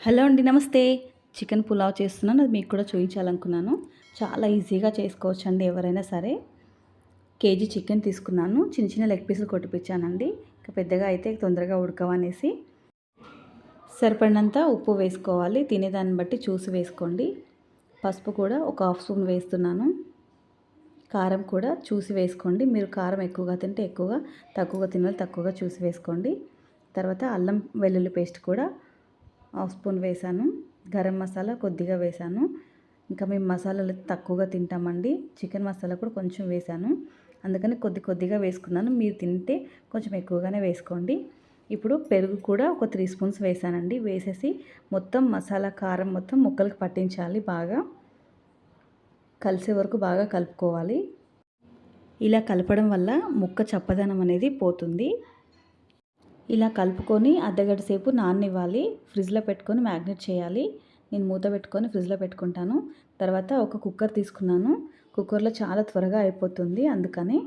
Hello అండి, నమస్తే. Chicken pulao చేస్తున్నాను. అది మీకు కూడా చూపించాలనుకున్నాను. చాలా ఈజీగా చేసుకోవచ్చండి ఎవరైనా సరే. కేజీ చికెన్ తీసుకున్నాను. చిన్న చిన్న లెగ్ పీసులు కొట్టిపించానండి. ఇంకా పెద్దగా అయితే తొందరగా ఉడకవనేసి. సరిపడినంత ఉప్పు వేసుకోవాలి. తినేదాన్ని బట్టి చూసి వేసుకోండి. పసుపు కూడా ఒక హాఫ్ స్పూన్ వేస్తున్నాను. కారం కూడా చూసి వేసుకోండి. మీరు కారం ఎక్కువగా తింటే ఎక్కువగా, తక్కువగా తినాలి తక్కువగా చూసి వేసుకోండి. తర్వాత అల్లం వెల్లుల్లి పేస్ట్ కూడా హాఫ్ స్పూన్ వేసాను. గరం మసాలా కొద్దిగా వేసాను. ఇంకా మేము మసాలాలు తక్కువగా తింటామండి. చికెన్ మసాలా కూడా కొంచెం వేసాను. అందుకని కొద్దిగా వేసుకున్నాను. మీరు తింటే కొంచెం ఎక్కువగానే వేసుకోండి. ఇప్పుడు పెరుగు కూడా ఒక 3 స్పూన్స్ వేసానండి. వేసేసి మొత్తం మసాలా కారం మొత్తం ముక్కలకు పట్టించాలి. బాగా కలిసే వరకు బాగా కలుపుకోవాలి. ఇలా కలపడం వల్ల ముక్క చప్పదనం అనేది పోతుంది. ఇలా కలుపుకొని అర్ధగంట సేపు నాననివ్వాలి. ఫ్రిడ్జ్లో పెట్టుకొని మ్యాగ్నేట్ చేయాలి. నేను మూత పెట్టుకొని ఫ్రిడ్జ్లో పెట్టుకుంటాను. తర్వాత ఒక కుక్కర్ తీసుకున్నాను. కుక్కర్లో చాలా త్వరగా అయిపోతుంది. అందుకని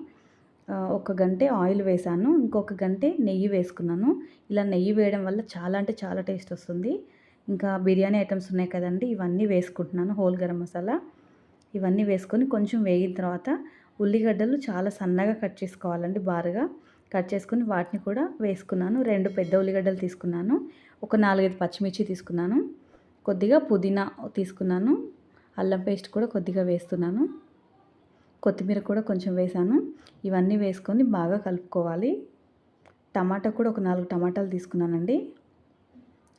ఒక గంటే ఆయిల్ వేసాను. ఇంకొక గంటే నెయ్యి వేసుకున్నాను. ఇలా నెయ్యి వేయడం వల్ల చాలా అంటే చాలా టేస్ట్ వస్తుంది. ఇంకా బిర్యానీ ఐటమ్స్ ఉన్నాయి కదండి, ఇవన్నీ వేసుకుంటున్నాను. హోల్ గరం మసాలా ఇవన్నీ వేసుకొని కొంచెం వేగిన తర్వాత ఉల్లిగడ్డలు చాలా సన్నగా కట్ చేసుకోవాలండి. బారుగా కట్ చేసుకుని వాటిని కూడా వేసుకున్నాను. 2 పెద్ద ఉల్లిగడ్డలు తీసుకున్నాను. ఒక 4-5 పచ్చిమిర్చి తీసుకున్నాను. కొద్దిగా పుదీనా తీసుకున్నాను. అల్లం పేస్ట్ కూడా కొద్దిగా వేస్తున్నాను. కొత్తిమీర కూడా కొంచెం వేసాను. ఇవన్నీ వేసుకొని బాగా కలుపుకోవాలి. టమాటా కూడా ఒక 4 టమాటాలు తీసుకున్నానండి.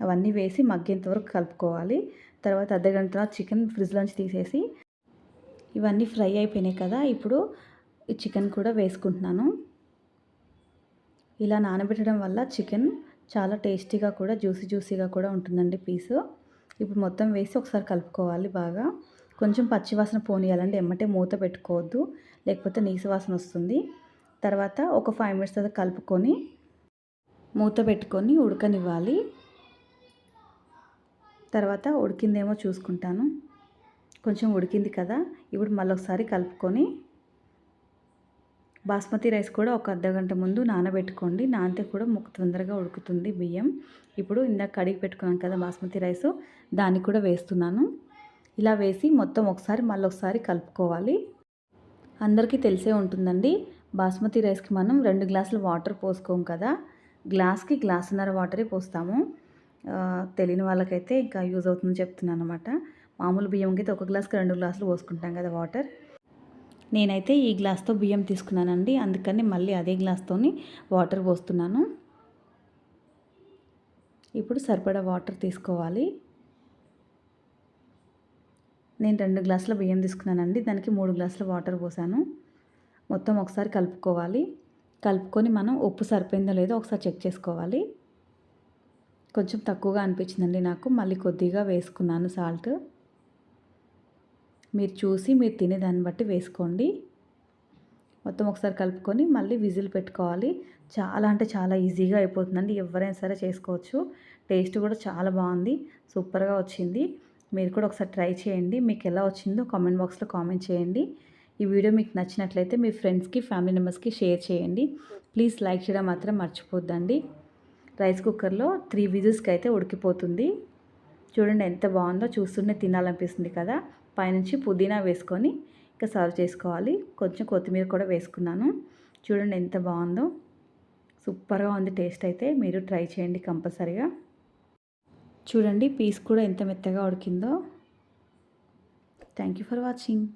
అవన్నీ వేసి మగ్గేంత వరకు కలుపుకోవాలి. తర్వాత అర్ధగంట చికెన్ ఫ్రిడ్జ్లోంచి తీసేసి ఇవన్నీ ఫ్రై అయిపోయినాయి కదా, ఇప్పుడు ఈ చికెన్ కూడా వేసుకుంటున్నాను. ఇలా నానబెట్టడం వల్ల చికెన్ చాలా టేస్టీగా కూడా జ్యూసీగా కూడా ఉంటుందండి పీసు. ఇప్పుడు మొత్తం వేసి ఒకసారి కలుపుకోవాలి బాగా. కొంచెం పచ్చివాసన పోనీయాలండి. ఎమ్మటే మూత పెట్టుకోవద్దు, లేకపోతే నీసు వాసన వస్తుంది. తర్వాత ఒక 5 మినిట్స్ తర్వాత కలుపుకొని మూత పెట్టుకొని ఉడకనివ్వాలి. తర్వాత ఉడికిందేమో చూసుకుంటాను. కొంచెం ఉడికింది కదా, ఇప్పుడు మళ్ళీ ఒకసారి కలుపుకొని బాస్మతి రైస్ కూడా ఒక అర్ధగంట ముందు నానబెట్టుకోండి. నానితే కూడా ముక్క తొందరగా ఉడుకుతుంది బియ్యం. ఇప్పుడు ఇందాక కడిగి పెట్టుకున్నాను కదా బాస్మతి రైస్, దాన్ని కూడా వేస్తున్నాను. ఇలా వేసి మొత్తం ఒకసారి మళ్ళీ ఒకసారి కలుపుకోవాలి. అందరికీ తెలిసే ఉంటుందండి, బాస్మతి రైస్కి మనం 2 గ్లాసులు వాటర్ పోసుకోం కదా, గ్లాస్కి గ్లాసున్నర వాటరే పోస్తాము. తెలియని వాళ్ళకైతే ఇంకా యూజ్ అవుతుందని చెప్తున్నాను అనమాట. మామూలు బియ్యంకి అయితే 1 గ్లాస్కి 2 గ్లాసులు పోసుకుంటాం కదా వాటర్. నేనైతే ఈ గ్లాస్తో బియ్యం తీసుకున్నానండి. అందుకని మళ్ళీ అదే గ్లాస్తోని వాటర్ పోస్తున్నాను. ఇప్పుడు సరిపడా వాటర్ తీసుకోవాలి. నేను 2 గ్లాసుల బియ్యం తీసుకున్నానండి. దానికి 3 గ్లాసుల వాటర్ పోసాను. మొత్తం ఒకసారి కలుపుకోవాలి. కలుపుకొని మనం ఉప్పు సరిపోయిందో లేదో ఒకసారి చెక్ చేసుకోవాలి. కొంచెం తక్కువగా అనిపించిందండి నాకు. మళ్ళీ కొద్దిగా వేసుకున్నాను సాల్ట్. మీరు చూసి మీరు తినే దాన్ని బట్టి వేసుకోండి. మొత్తం ఒకసారి కలుపుకొని మళ్ళీ విజిల్ పెట్టుకోవాలి. చాలా అంటే చాలా ఈజీగా అయిపోతుందండి. ఎవరైనా సరే చేసుకోవచ్చు. టేస్ట్ కూడా చాలా బాగుంది. సూపర్గా వచ్చింది. మీరు కూడా ఒకసారి ట్రై చేయండి. మీకు ఎలా వచ్చిందో కామెంట్ బాక్స్లో కామెంట్ చేయండి. ఈ వీడియో మీకు నచ్చినట్లయితే మీ ఫ్రెండ్స్కి, ఫ్యామిలీ మెంబర్స్కి షేర్ చేయండి. ప్లీజ్ లైక్ చేయడం మాత్రం మర్చిపోద్దండి. రైస్ కుక్కర్లో 3 విజిల్స్కి అయితే ఉడికిపోతుంది. చూడండి ఎంత బాగుందో, చూస్తుంటే తినాలనిపిస్తుంది కదా. పైనుంచి పుదీనా వేసుకొని ఇంకా సర్వ్ చేసుకోవాలి. కొంచెం కొత్తిమీర కూడా వేసుకున్నాను. చూడండి ఎంత బాగుందో, సూపర్గా ఉంది టేస్ట్ అయితే. మీరు ట్రై చేయండి కంపల్సరిగా. చూడండి పీస్ కూడా ఎంత మెత్తగా ఉడికిందో. Thank you for watching.